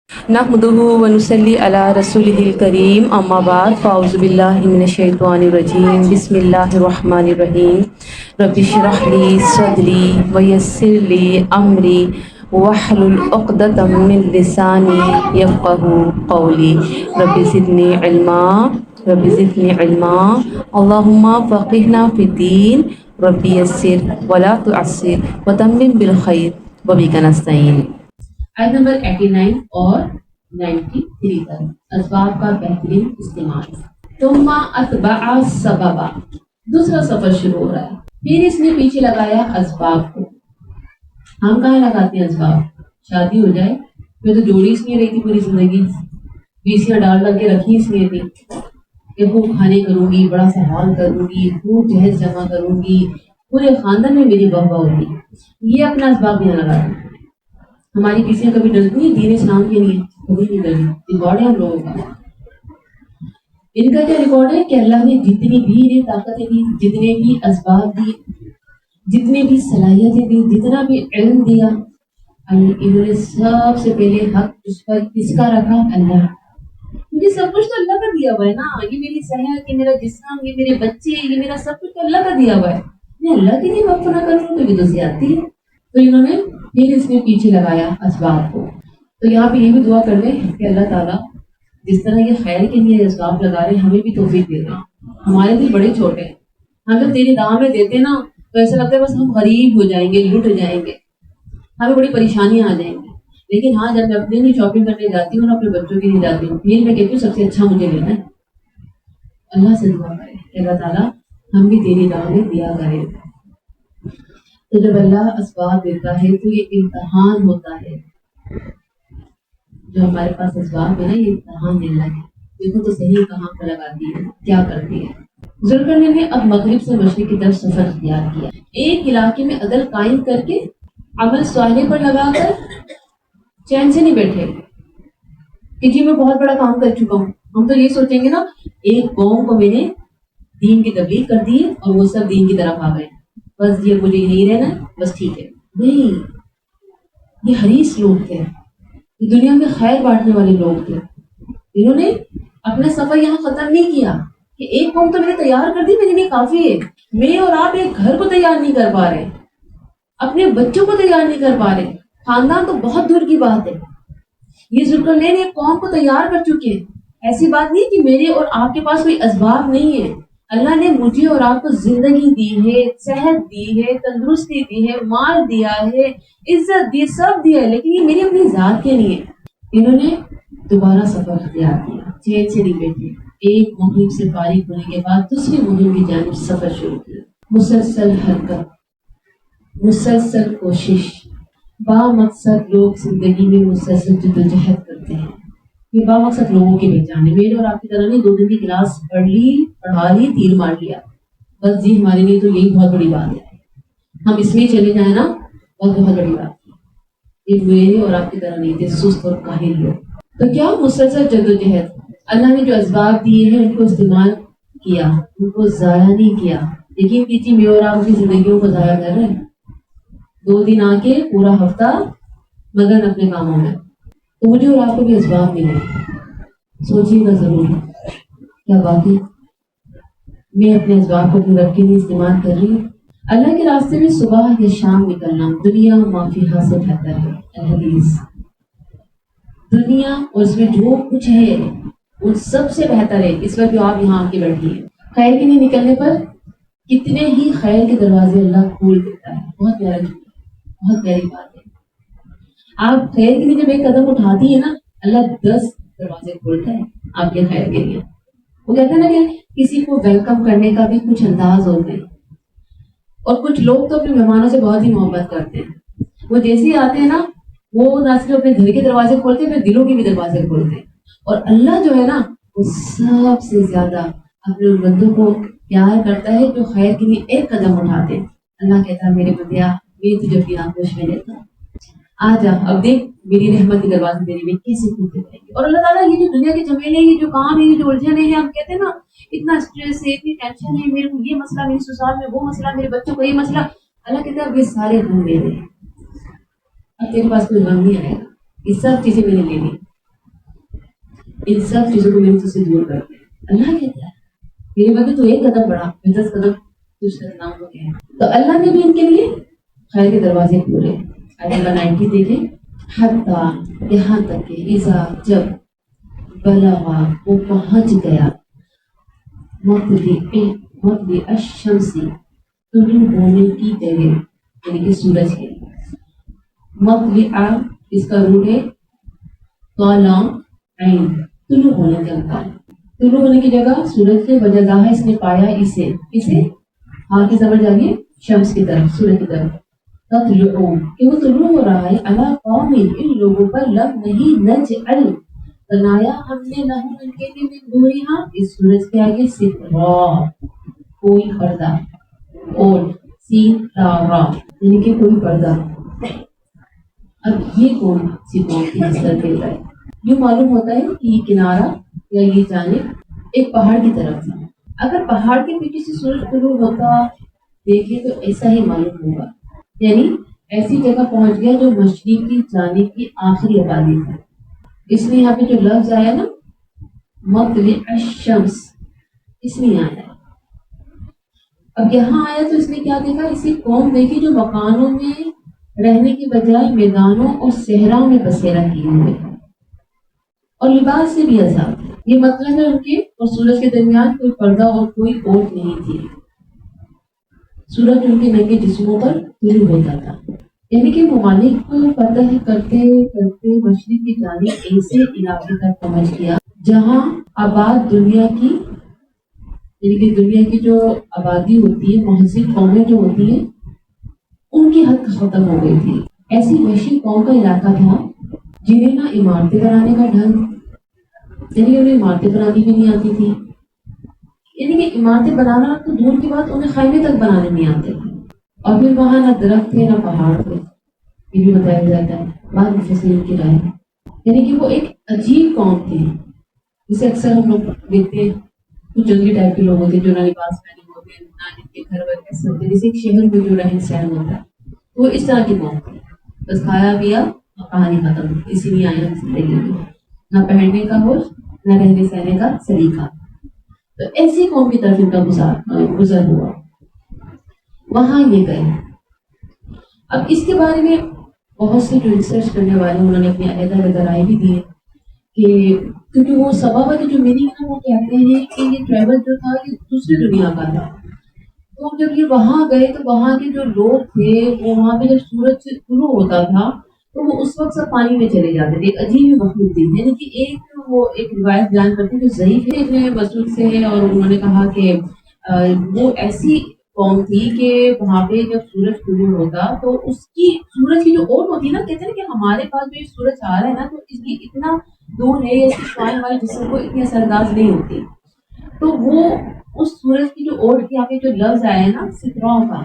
نحمدہ ونصلی علی رسولہ الکریم اما بعد فاعوذ باللہ من الشیطان الرجیم بسم اللہ الرحمن الرحیم رب اشرح لی صدری ویسر لی امری واحلل عقدۃ من لسانی یفقہوا قولی رب زدنی علما اللہم فقہنا فی الدین رب یسر ولا تعسر وتمم بالخیر وبک نستعین۔ آیت نمبر 89 اور 93 تک اسباب کا بہترین استعمال۔ ثم اتبع سببا، دوسرا سفر شروع ہو رہا ہے، پھر اس نے پیچھے لگایا اسباب کو۔ ہم کہاں لگاتے ہیں اسباب؟ شادی ہو جائے پھر تو جوڑی اس لیے رہی تھی پوری زندگی، بیسیاں ڈال ڈال کے رکھی اس لیے تھی کہ خوب کھانے کروں گی، بڑا سا ہال کروں گی، خوب جہیز جمع کروں گی، پورے خاندان میں میری بہبہ ہوگی۔ یہ اپنا اسباب نہیں لگاتے۔ ہماری کسی کبھی ڈرتی نہیں دین اسلام کے لیے، کبھی نہیں ڈری۔ ریکارڈ ہے ہم لوگوں کا، ان کا کیا ریکارڈ ہے کہ اللہ نے جتنی بھی انہیں طاقتیں دی، جتنے بھی اسباب دی، جتنے بھی صلاحیتیں دی، جتنا بھی علم دیا، انہوں نے سب سے پہلے حق اس پر کس کا رکھا؟ اللہ۔ مجھے سب کچھ تو اللہ کا دیا ہوا ہے نا، یہ میری صحت، یہ میرا جسم، یہ میرے بچے، یہ میرا سب کچھ تو اللہ کا دیا ہوا ہے، میں اللہ کے لیے وقف نہ کروں تو یہ تو زیادتی ہے۔ تو انہوں نے پھر اس نے پیچھے لگایا اسباب کو۔ تو یہاں پہ یہ بھی دعا کر لیں کہ اللہ تعالیٰ جس طرح یہ خیر کے لیے اسباب لگا رہے ہیں ہمیں بھی توفیق دے دیں۔ ہمارے دل بڑے چھوٹے ہیں، ہم جب تیری راہ میں دیتے نا تو ایسا لگتا ہے بس ہم غریب ہو جائیں گے، لٹ جائیں گے، ہمیں بڑی پریشانیاں آ جائیں گی۔ لیکن ہاں جب میں اپنے لیے شاپنگ کرنے جاتی ہوں اور اپنے بچوں کے لیے جاتی ہوں، پھر میں کہتی ہوں سب سے اچھا مجھے لینا ہے۔ اللہ سے دعا کرے کہ اللہ تعالیٰ ہم بھی تیری راہ میں دیا کرے۔ تو جب اللہ اسباب دیتا ہے تو یہ امتحان ہوتا ہے، جو ہمارے پاس اسباب ہے نا یہ امتحان دینا ہے، دیکھو تو صحیح کہاں پہ لگاتی ہے، کیا کرتی ہے۔ ذوالقرنین نے اب مغرب سے مشرق کی طرف سفر اختیار کیا، ایک علاقے میں عدل قائم کر کے عمل صالح پر لگا کر چین سے نہیں بیٹھے کہ جی میں بہت بڑا کام کر چکا ہوں۔ ہم تو یہ سوچیں گے نا ایک قوم کو میں نے دین کی تبلیغ کر دی ہے اور وہ سب دین کی طرف آ گئے، بس یہ مجھے یہیں رہنا ہے، بس ٹھیک ہے۔ نہیں، یہ حریص لوگ تھے، یہ دنیا میں خیر بانٹنے والے لوگ تھے۔ انہوں نے اپنا سفر یہاں ختم نہیں کیا کہ ایک قوم تو میں نے تیار کر دی، میرے لیے کافی ہے۔ میں اور آپ ایک گھر کو تیار نہیں کر پا رہے، اپنے بچوں کو تیار نہیں کر پا رہے، خاندان تو بہت دور کی بات ہے۔ یہ ذوالقرنین ایک قوم کو تیار کر چکے ہیں۔ ایسی بات نہیں کہ میرے اور آپ کے پاس کوئی اسباب نہیں ہے، اللہ نے مجھے اور آپ کو زندگی دی ہے، صحت دی ہے، تندرستی دی ہے، مال دیا ہے، عزت دی، سب دیا ہے، لیکن یہ میری اپنی ذات کے لیے۔ انہوں نے دوبارہ سفر اختیار کیا، چین سے نہیں بیٹھے، ایک مہم سے فارغ ہونے کے بعد دوسری مہم کی جانب سفر شروع کیا۔ مسلسل حرکت، مسلسل کوشش، با مقصد لوگ زندگی میں مسلسل جدوجہد کرتے ہیں۔ یہ با مقصد لوگوں کے پہچانے، میرے اور آپ کی طرح نہیں 2 دن کی کلاس پڑھ لی، پڑھا لی، تیر مار لیا، بس جی ہمارے لیے تو یہی بہت بڑی بات ہے، ہم اس میں چلے جائیں نا بہت بڑی بات ہے۔ یہ میرے اور آپ کی طرح نہیں تھے سست اور کاہل لوگ۔ تو کیا مسلسل جدوجہد، اللہ نے جو اسباب دیے ہیں ان کو استعمال کیا، ان کو ضائع نہیں کیا۔ لیکن کیجیے میں اور آپ اپنی زندگیوں کو ضائع کر رہے ہیں، 2 دن آ کے پورا ہفتہ مگن اپنے کاموں میں۔ تو مجھے اور آپ کو بھی اسباب ملے، سوچیے گا ضرور کیا واقعی میں اپنے اسباب کو اپنے رب کے لیے استعمال کر رہی ہوں۔ اللہ کے راستے میں صبح یا شام نکلنا دنیا مافیہا سے بہتر ہے۔ الحدیث، دنیا اور اس میں جو کچھ ہے ان سب سے بہتر ہے اس وقت جو آپ یہاں آ کے بیٹھی ہیں۔ خیر کے لیے نکلنے پر کتنے ہی خیر کے دروازے اللہ کھول دیتا ہے۔ بہت پیارا جملہ، بہت پیاری بات ہے۔ آپ خیر کے لیے جب ایک قدم اٹھاتی ہیں نا اللہ 10 دروازے کھولتا ہے آپ کے خیر کے لیے۔ وہ کہتے ہیں نا کہ کسی کو ویلکم کرنے کا بھی کچھ انداز ہوتے ہیں، اور کچھ لوگ تو اپنے مہمانوں سے بہت ہی محبت کرتے ہیں۔ وہ جیسے ہی آتے ہیں نا وہ نہ صرف اپنے گھر کے دروازے کھولتے ہیں، پھر دلوں کے بھی دروازے کھولتے ہیں۔ اور اللہ جو ہے نا وہ سب سے زیادہ اپنے ان بندوں کو پیار کرتا ہے جو خیر کے لیے ایک قدم اٹھاتے ہیں۔ اللہ کہتا ہے میرے بندیا میں تجھے اپنی آغوش میں لیتا ہوں، آ جا، اب دیکھ میری رحمت کے دروازے میرے لیے کیسے کھلتے رہیں گے۔ اور اللہ تعالیٰ یہ جو دنیا کے جھمیلے، یہ جو کام ہے، یہ جو الجھن ہے، ہم کہتے ہیں نا اتنا اسٹریس ہے، اتنی ٹینشن ہے، میرے کو یہ مسئلہ، میری سسرال میں وہ مسئلہ، میرے بچوں کو یہ مسئلہ، اللہ کہتا ہے اب یہ سارے غم میرے ہیں، اب تیرے پاس کوئی غم نہیں آئے گا، یہ سب چیزیں میں نے لے لی۔ ان سب چیزوں کو میں نے تجھ سے دور کر دیا. اللہ کہتا ہے میرے بغیر تو ایک قدم بڑھا، 10 قدم تجھ سے نام ہو گیا. تو اللہ نے بھی ان کے لیے خیر کے دروازے کھولے. آیت نمبر 90 دیکھیں. حتیٰ یہاں تک کہ اذا جب بلغا وہ پہنچ گیا مطلع الشمس طلوع ہونے کی جگہ، یعنی کہ سورج کے. مطلع اس کا روٹ ہے طالع عین، طلوع ہونے کا. طلوع ہونے کی جگہ سورج سے وجہ ہے اس نے پایا اسے ہاں کی زبر جاگیے شمس کی طرف، سورج کی طرف. تطلع کہ وہ طلوع ہو رہا ہے علی قوم ان لوگوں پر لم نہیں نجعل بنایا ہم نے لہم ان کے لیے من دونہا اس سورج کے آگے سترا کوئی پردہ، اور ستارا یعنی کہ کوئی پردہ. اب یہ کون سی قوم کی نسبت دیتا ہے؟ یوں معلوم ہوتا ہے کہ یہ کنارہ یا یہ جانب ایک پہاڑ کی طرف تھا. اگر پہاڑ کے پیچھے سے سورج طلوع ہوتا دیکھے تو ایسا ہی معلوم ہوگا، یعنی ایسی جگہ پہنچ گیا جو مشرقی جانب کی آخری آبادی تھی. اس لیے یہاں پہ جو لفظ آیا نا مطلع الشمس، اس میں آیا ہے. اب یہاں آیا تو اس نے کیا دیکھا؟ اسی قوم دیکھی جو مکانوں میں رہنے کی بجائے میدانوں اور صحراؤں میں بسیرا کیے ہوئے اور لباس سے بھی آزاد. یہ مطلب ہے ان کے اور سورج کے درمیان کوئی پردہ اور کوئی اوٹ نہیں تھی. سورج ان کے ننگے جسموں پر طلوع ہوتا تھا. یعنی کہ ممالک کو فتح کرتے کرتے مشرق کی جانب ایسے علاقے تک پہنچ گیا جہاں آباد دنیا کی، یعنی کہ دنیا کی جو آبادی ہوتی ہے، مہذب قومیں جو ہوتی ہیں، ان کی حد ختم ہو گئی تھی. ایسی وحشی قوم کا علاقہ تھا جنہیں نہ عمارتیں بنانے کا ڈھنگ، یعنی انہیں عمارتیں بنانی بھی نہیں آتی تھی. یعنی کہ عمارتیں بنانا تو دور کی بات، انہیں خیمے تک بنانے نہیں آتے تھے. اور پھر وہاں نہ درخت تھے نہ پہاڑ تھے. یہ بھی بتایا جاتا ہے بعض مفسرین کی رائے، یعنی کہ وہ ایک عجیب قوم تھی. جسے اکثر ہم لوگ دیکھتے ہیں کچھ جنگلی ٹائپ کے لوگ ہوتے ہیں جو نہ لباس پہنے ہوتے ہیں نہ جن کے گھر ور ایسے ہوتے ہیں جیسے ایک شہر میں جو رہن سہن ہوتا ہے. وہ اس طرح کی قوم تھی، بس کھایا پیا اور کہانی ختم. اسی لیے آئے ہم زندگی میں نہ پہننے کا ہوش نہ رہنے سہنے کا سلیقہ. تو ایسی قوم کی طرف ان کا گزر ہوا. وہاں یہ گئے. اب اس کے بارے میں بہت سے جو ریسرچ کرنے والے انہوں نے اپنی علیحدہ رائے بھی دی ہے کہ کیونکہ وہ سبب کی جو میننگ ہے وہ کہتے ہیں کہ یہ ٹریول جو تھا یہ دوسری دنیا کا تھا. تو جب یہ وہاں گئے تو وہاں کے جو لوگ تھے وہ وہاں پہ جب سورج شروع ہوتا تھا تو وہ اس وقت سب پانی میں چلے جاتے تھے. عجیب مخلوق تھی. یعنی کہ وہ ایک روایت بیان کرتے ہیں جو ضعیف ہے ابن مسعود سے ہے، اور انہوں نے کہا کہ وہ ایسی قوم تھی کہ وہاں پہ جب سورج طلوع ہوتا تو اس کی سورج کی جو اوٹ ہوتی ہے نا، کہتے ہیں کہ ہمارے پاس جو سورج آ رہا ہے نا تو اس کی اتنا دور ہے، اس کی شعاع ہمارے جسم کو اتنی اثر انداز نہیں ہوتی. تو وہ اس سورج کی جو اوٹ کی، یہاں پہ جو لفظ آیا ہے نا ستراؤں کا،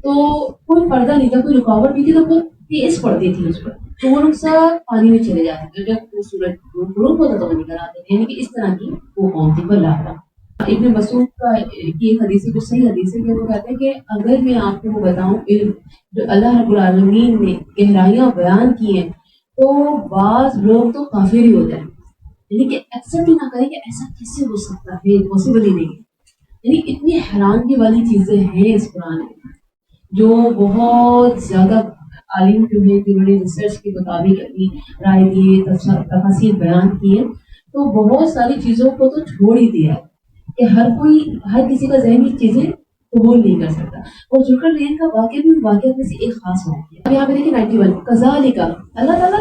تو کوئی پردہ نہیں تھا، کوئی رکاوٹ نہیں تھی، تو بہت تیز پڑتی تھی اس پر. تو وہ لوگ سب پانی میں چلے جاتے تھے. جب وہ سورج غروب ہوتا تو وہ نکل آتے تھے. یعنی کہ اس طرح کی وہ قوم تھی. اللہ ابن مسعود کا یہ حدیث جو صحیح حدیث ہے کہ وہ کہتے ہیں کہ اگر میں آپ کو وہ بتاؤں علم جو اللہ رب العالمین نے گہرائیاں بیان کی ہیں تو بعض لوگ تو کافر ہی ہو جائیں، یعنی کہ ایکسپٹ ہی نہ کریں کہ ایسا کیسے ہو سکتا ہے، پاسبل ہی نہیں ہے. یعنی اتنی حیرانگی والی چیزیں ہیں اس قرآن میں جو بہت زیادہ عالم جو ہے جنہوں نے ریسرچ کے مطابق اپنی رائے دی، تفاصیل بیان کی ہے، تو بہت ساری چیزوں کو تو چھوڑ ہی دیا ہے کہ ہر کسی کا ذہنی چیزیں قبول نہیں کر سکتا. اور ذوالقرنین کا واقعہ بھی واقعہ میں سے ایک خاص واقعہ ہے. اب یہاں پہ دیکھیں 91 کذالک اللہ تعالیٰ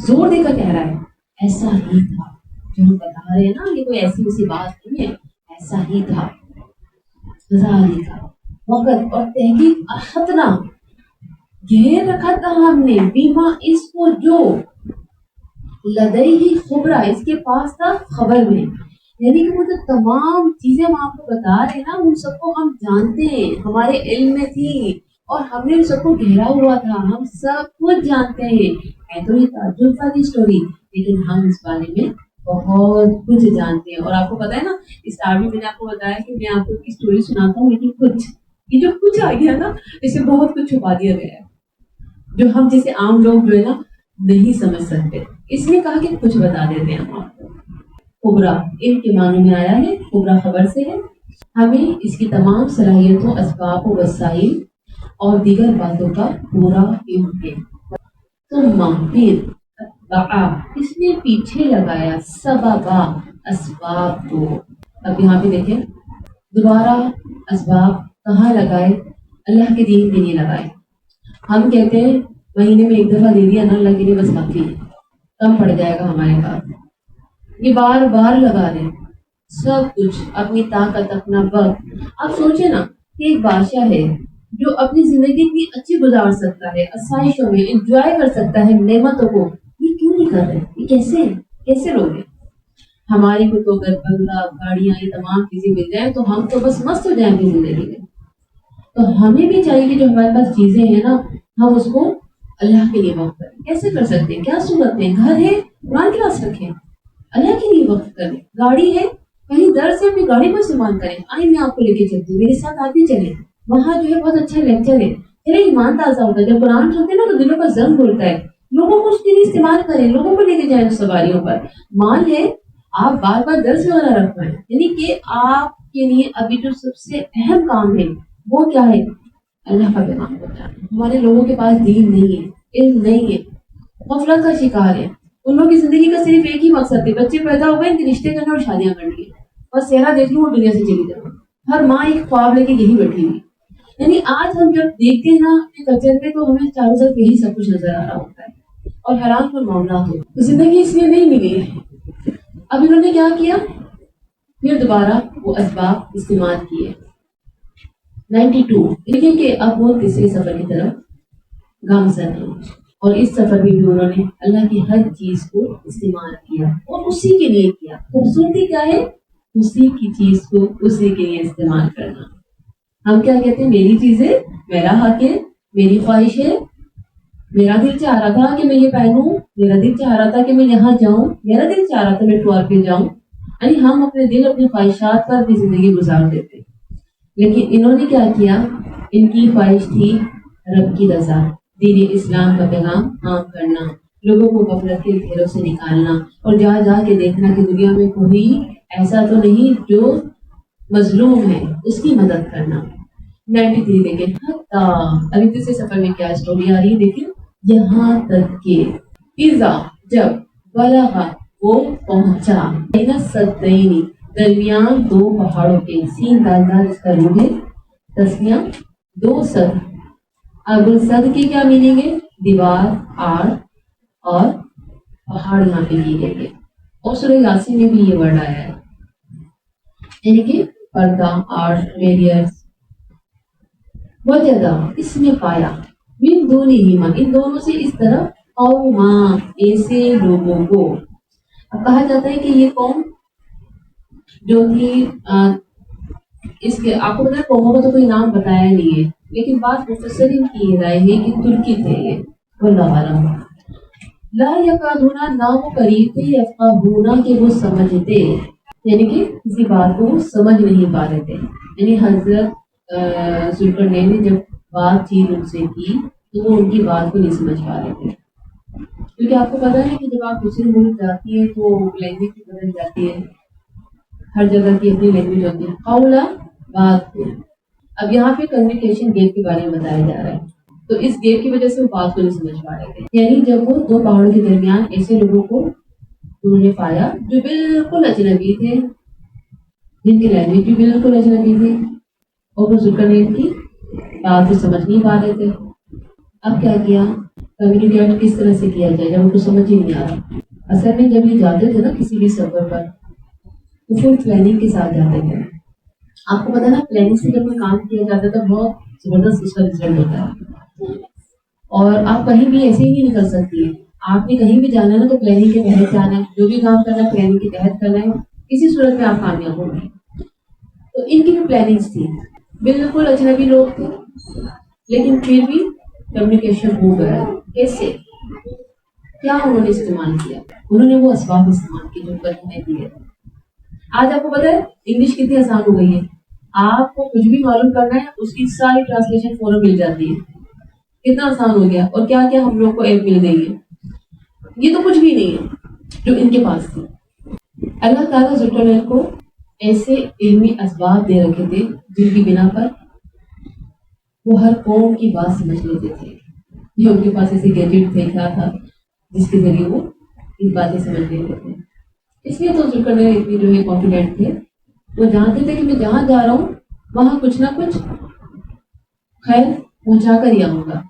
زور دے کر کہہ رہا ہے ایسا ہی تھا جو ہم بتا رہے ہیں نا، یہ کوئی ایسی ویسی بات نہیں ہے، ایسا ہی تھا. کذالک وقت اور تحقیق احطنا گھیر رکھا تھا ہم نے بیما اس کو جو لدیہ خبرا اس کے پاس تھا خبر میں. یعنی کہ وہ جو تمام چیزیں ہم آپ کو بتا رہے ہیں نا ان سب کو ہم جانتے ہیں، ہمارے علم میں تھی اور ہم نے ان سب کو گھیرا ہوا تھا، ہم سب کچھ جانتے ہیں. ہے تو یہ تعجب والی اسٹوری، لیکن ہم اس بارے میں بہت کچھ جانتے ہیں. اور آپ کو پتا ہے نا اسٹارٹ میں نے آپ کو بتایا کہ میں آپ کو کی اسٹوری سناتا ہوں، لیکن کچھ یہ جو کچھ آ گیا نا اسے بہت کچھ چھپا دیا گیا ہے جو ہم جیسے عام لوگ جو ہے نا نہیں سمجھ سکتے. اس لیے کہا کہ کچھ بتا دیتے ہیں ہم آپ کو. کبرا ان کے معنوں میں آیا ہے، کبرا خبر سے ہے۔ ہمیں اس کی تمام صلاحیتوں، اسباب و وسائل اور دیگر باتوں کا پورا علم ہے۔ ثم پھر اتبع اس نے پیچھے لگایا، سببا اسباب کو۔ اب یہاں پہ دیکھیں دوبارہ اسباب کہاں لگائے؟ اللہ کے دین کے لیے لگائے۔ ہم کہتے ہیں مہینے میں ایک دفعہ دے دیا نا اللہ کے لیے بس کافی ہے، کم پڑ جائے گا ہمارے پاس۔ یہ بار بار لگا رہے ہیں سب کچھ، اپنی طاقت، اپنا وقت۔ آپ سوچیں نا کہ ایک بادشاہ ہے جو اپنی زندگی اتنی اچھی گزار سکتا ہے، آسائشوں میں انجوائے کر سکتا ہے نعمتوں کو، یہ کیوں نہیں کر رہے؟ یہ کیسے لوگ ہیں؟ ہمارے کو تو اگر بنگلہ، گاڑیاں، یہ تمام چیزیں مل جائیں تو ہم تو بس مست ہو جائیں گے زندگی میں۔ تو ہمیں بھی چاہیے کہ جو ہمارے پاس چیزیں ہیں نا ہم اس کو اللہ کے لیے وقف کریں۔ کیسے کر سکتے ہیں؟ کیا صورت میں؟ گھر ہے قرآن کلاس رکھیں، اللہ کے لیے وقف کریں۔ گاڑی ہے کہیں در سے اپنی گاڑی کو استعمال کریں، آئیں میں آپ کو لے کے چلتی ہوں، میرے ساتھ آپ بھی چلیں، وہاں جو ہے بہت اچھا لیکچر ہے، میرا ایمان تازہ ہوتا ہے۔ جب قرآن سنتے ہیں نا تو دلوں کا زنگ کھلتا ہے، لوگوں کو اس کے لیے استعمال کریں، لوگوں کو لے کے جائیں سواریوں پر۔ مال ہے آپ بار بار درس وغیرہ رکھوائیں، یعنی کہ آپ کے لیے ابھی جو سب سے اہم کام ہے وہ کیا ہے؟ اللہ کا پیغام پہنچانا۔ ہمارے لوگوں کے پاس دین نہیں ہے، علم نہیں ہے، غفلت کا شکار ہے۔ ان لوگوں کی زندگی کا صرف ایک ہی مقصد ہے، بچے پیدا ہوئے ان کے رشتے کرنے اور شادیاں کرنی ہے، بس چہرہ دیکھ لوں اور دنیا سے چلی جاؤں۔ ہر ماں ایک خواب لے کے یہی بیٹھی ہوئی۔ یعنی آج ہم جب دیکھتے ہیں نا اپنے کلچر پہ تو ہمیں چاروں طرف یہی سب کچھ نظر آ رہا ہوتا ہے اور حیران کن معاملات ہو۔ زندگی اس لیے نہیں ملی ہے۔ اب انہوں نے کیا کیا؟ پھر دوبارہ وہ اسباب استعمال کیے۔ 92 دیکھیں کہ اب وہ تیسرے سفر کی طرف گامزن ہیں، اور اس سفر میں بھی انہوں نے اللہ کی ہر چیز کو استعمال کیا اور اسی کے لیے کیا۔ خوبصورتی کیا ہے؟ اسی کی چیز کو اسی کے لیے استعمال کرنا۔ ہم کیا کہتے ہیں؟ میری چیز ہے، میرا حق ہے، میری خواہش ہے، میرا دل چاہ رہا تھا کہ میں یہ پہنوں، میرا دل چاہ رہا تھا کہ میں یہاں جاؤں، میرا دل چاہ رہا تھا میں ٹور پہ جاؤں۔ یعنی ہم اپنے دل، اپنی خواہشات پر اپنی زندگی گزار دیتے۔ لیکن انہوں نے کیا کیا؟ ان کی خواہش تھی رب کی رضا، دین اسلام کا پیغام عام کرنا، لوگوں کو غفلت کے گھیروں سے نکالنا، اور جا جا کے دیکھنا کہ دنیا میں کوئی ایسا تو نہیں جو مظلوم ہے، اس کی مدد کرنا۔ 93 دیکھیں، ابھی تیسرے سفر میں کیا اسٹوری آ رہی ہے دیکھیں، یہاں تک کہ اذا جب بلغ وہ پہنچا بین السدین درمیان دو پہاڑوں کے، سین دال دال اس کا روح ہے، تسمیہ دو سد۔ اب سد کی کیا میننگ ہے؟ دیوار، آڑ اور پہاڑ یہاں پہ لیے گئے ہیں، اور سورہ یاسین میں بھی یہ ورڈ آیا ہے، یعنی کہ پردہ، آڑ، بیریئرز۔ وجدہ اس نے پایا، من دونہما ان دونوں سے اس طرف، قوما ایسے لوگوں کو۔ اب کہا جاتا ہے کہ یہ قوم جو تھی اس کے، آپ کو پتا ہے قوموں کا تو کوئی نام بتایا نہیں ہے، لیکن بات مفسرین کی یہ رائے ہے کہ ترکی تھے یہ، واللہ اعلم۔ لا یکادون نہ وہ قریب تھے، یفقہون کہ وہ سمجھتے، یعنی کہ کسی بات کو وہ سمجھ نہیں پا رہے تھے۔ یعنی حضرت ذوالقرنین نے جب بات چیت ان سے کی تو وہ ان کی بات کو نہیں سمجھ پا رہے تھے، کیونکہ آپ کو پتا ہے کہ جب آپ دوسرے ملک جاتی ہیں تو لینگویج بھی بدل جاتی ہے، ہر جگہ کی اپنی لینگویج ہوتی ہے۔ قولا بات کو، اب یہاں پہ کمیونیکیشن گیپ کے بارے میں بتایا جا رہا ہے، تو اس گیپ کی وجہ سے وہ بات کو نہیں سمجھ پا رہے تھے۔ یعنی جب وہ دو پہاڑوں کے درمیان ایسے لوگوں کو انہوں نے پایا جو بالکل اجنبی تھے، جن کی لینگویج بھی بالکل اجنبی تھی، اور وہ ذوالقرنین کی بات کو سمجھ نہیں پا رہے تھے۔ اب کیا کیا؟ کمیونیکیٹ کس طرح سے کیا جائے جب ان کو سمجھ ہی نہیں آ رہا؟ اصل میں جب یہ جاتے تھے نا کسی بھی سفر پر تو فل پلاننگ کے ساتھ جاتے تھے۔ آپ کو پتا نا پلاننگ سے جب کوئی کام کیا جاتا ہے تو بہت زبردست اس کا رزلٹ ہوتا ہے، اور آپ کہیں بھی ایسے ہی نہیں نکل سکتی ہیں۔ آپ نے کہیں بھی جانا ہے نا تو پلاننگ کے تحت جانا ہے، جو بھی کام کرنا ہے پلاننگ کے تحت کرنا ہے، کسی صورت میں آپ کامیاب ہوں گے۔ تو ان کی بھی پلاننگس تھی، بالکل اجنبی لوگ تھے لیکن پھر بھی کمیونیکیشن ہو گیا۔ کیسے؟ کیا انہوں نے استعمال کیا؟ انہوں نے وہ اسباب استعمال کیے جو کرنے دیے۔ آج آپ کو پتا ہے انگلش کتنی آسان ہو گئی ہے، آپ کو کچھ بھی معلوم کرنا ہے اس کی ساری ٹرانسلیشن فوراً مل جاتی ہے، کتنا آسان ہو گیا۔ اور کیا کیا ہم لوگ کو ایپ مل گئی ہے، یہ تو کچھ بھی نہیں ہے جو ان کے پاس تھی۔ اللہ تعالیٰ ذوالجلال کو ایسے علمی اسباب دے رکھے تھے جن کی بنا پر وہ ہر قوم کی بات سمجھ لیتے تھے. یہ ان کے پاس ایسے گیجٹ تھے کیا تھا جس کے ذریعے وہ اس باتیں سمجھ لیتے تھے. اس لیے تو ذوالجلال اتنی جو ہے کانفیڈنٹ تھے. وہ جانتے تھے کہ میں جہاں جا رہا ہوں وہاں کچھ نہ کچھ خیر پہنچا کر ہی آؤں گا.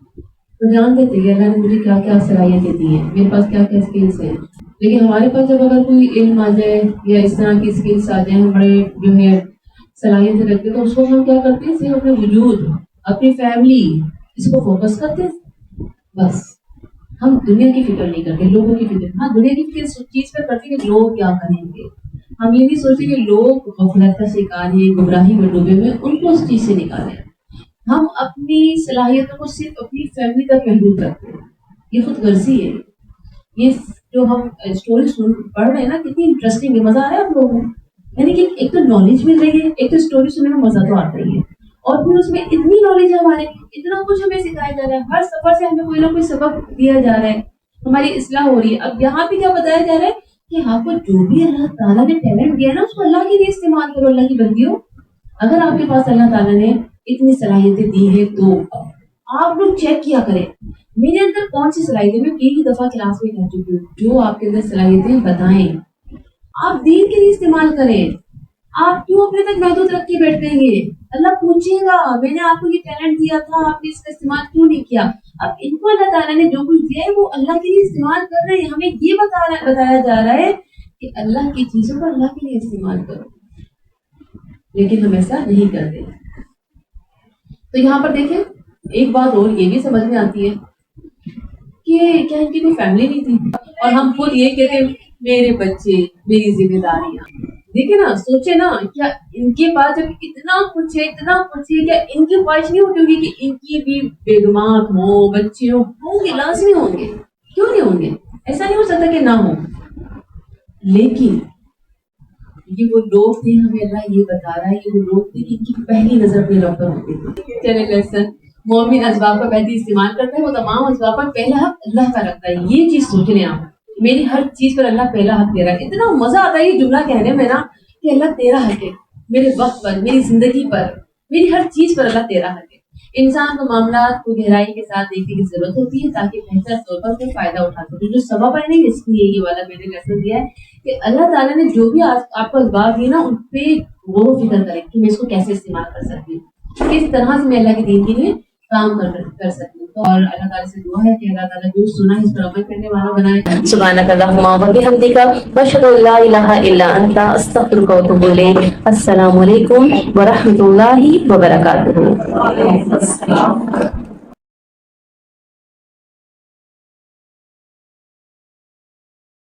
وہ جانتے تھے کہ اللہ نے مجھے کیا کیا صلاحیتیں دی ہیں, میرے پاس کیا کیا اسکلس ہیں. لیکن ہمارے پاس جب اگر کوئی علم آ جائے یا اس طرح کی اسکلس آ جائیں, ہم بڑے جو ہے صلاحیتیں رکھتے تو اس کو ہم کیا کرتے ہیں, صرف اپنے وجود, اپنی فیملی, اس کو فوکس کرتے ہیں. بس ہم دنیا کی فکر نہیں کرتے, لوگوں کی فکر. ہاں دنیا کی فکر اس چیز پر کرتے کہ لوگ کیا کریں گے. ہم یہ نہیں سوچتے کہ لوگ غفلت کا شکار ہیں, گمراہی میں ڈوبے ہوئے, ان کو اس چیز سے نکالیں. ہم اپنی صلاحیتوں کو صرف اپنی فیملی تک محدود رکھتے ہیں. یہ خود غرضی ہے. یہ جو ہم اسٹوری پڑھ رہے ہیں نا, کتنی انٹرسٹنگ ہے, مزہ آ رہا ہے آپ لوگوں کو. یعنی کہ ایک تو نالج مل رہی ہے, ایک تو اسٹوری سننے میں مزہ تو آتا ہی ہے, اور پھر اس میں اتنی نالج ہے ہمارے, اتنا کچھ ہمیں سکھایا جا رہا ہے. ہر سفر سے ہمیں کوئی نہ کوئی سبق دیا جا رہا ہے, ہماری اصلاح ہو رہی ہے. اب یہاں پہ کیا بتایا جا رہا ہے کہ آپ کو جو بھی اللہ تعالیٰ نے ٹیلنٹ دیا نا, اس کو اللہ کے لیے استعمال کرو. اللہ کی بندیوں, اگر آپ کے پاس اللہ تعالیٰ نے اتنی صلاحیتیں دی ہے تو آپ لوگ چیک کیا کریں میرے اندر کون سی صلاحیتیں. میں کئی دفعہ کلاس میں کہہ چکی ہوں, جو آپ کے اندر صلاحیتیں بتائیں, آپ دین کے لیے استعمال کریں. آپ کیوں اپنے تک محدود رکھ کے بیٹھیں گے؟ اللہ پوچھے گا, میں نے آپ کو یہ ٹیلنٹ دیا تھا, آپ نے اس کا استعمال کیوں نہیں کیا؟ اب ان کو اللہ تعالیٰ نے جو کچھ دیا ہے وہ اللہ کے لیے استعمال کر رہے ہیں. ہمیں یہ بتایا جا رہا ہے کہ اللہ کی چیزوں کو اللہ کے لیے استعمال کرو, لیکن ہم ایسا نہیں کرتے. تو یہاں پر دیکھیں ایک بات اور یہ بھی سمجھ میں آتی ہے کہ کیا ان کی کوئی فیملی نہیں تھی, اور ہم خود یہ کہتے ہیں میرے بچے, میری ذمہ داریاں. دیکھیں نا, سوچے نا, کیا ان کے پاس جب اتنا کچھ ہے, کیا ان کی خواہش نہیں ہوتی ہوگی کہ ان کی بھی بیگمات ہوں, بچے ہوں گے, لازمی ہوں گے, کیوں نہیں ہوں گے؟ ایسا نہیں ہو سکتا کہ نہ ہو. لیکن یہ وہ لوگ تھے, ہمیں اللہ یہ بتا رہا ہے کہ وہ لوگ تھے کہ ان کی پہلی نظر اپنے رب پر ہوتی تھی. چلے لیسن, مومن اسباب کا پہلے استعمال کرتا ہے, وہ تمام اسباب پر پہلا حق اللہ کا رکھتا ہے. یہ چیز سوچ رہے ہیں آپ, میری ہر چیز پر اللہ پہلا حق دے رہا ہے. اتنا مزہ آتا ہے یہ جملہ کہنے میں نا کہ اللہ تیرا حق ہے, میرے وقت پر, میری زندگی پر, میری ہر چیز پر اللہ تیرا حق ہے. انسان کو معاملات کو گہرائی کے ساتھ دیکھنے کی ضرورت ہوتی ہے تاکہ بہتر طور پر کوئی فائدہ اٹھا سکے. جو سبب ہے نہیں, اس لیے یہ والا میں نے لیسن دیا ہے کہ اللہ تعالیٰ نے جو بھی آپ کو اسباب دیے نا, ان پہ غور و فکر کریں کہ میں اس کو کیسے استعمال کر سکتی ہوں, کس طرح سے میں اللہ کے دین کے لیے کام کر سکتی ہوں. اور اللہ تعالیٰ سے دعا ہے کہ اللہ تعالیٰ جو سنا ہے اس پر عمل کرنے والا بنائے. سبحانک اللہم و بحمدک اشہد ان لا الہ الا انت استغفرک و اتوب الیک. السلام علیکم ورحمۃ اللہ وبرکاتہ.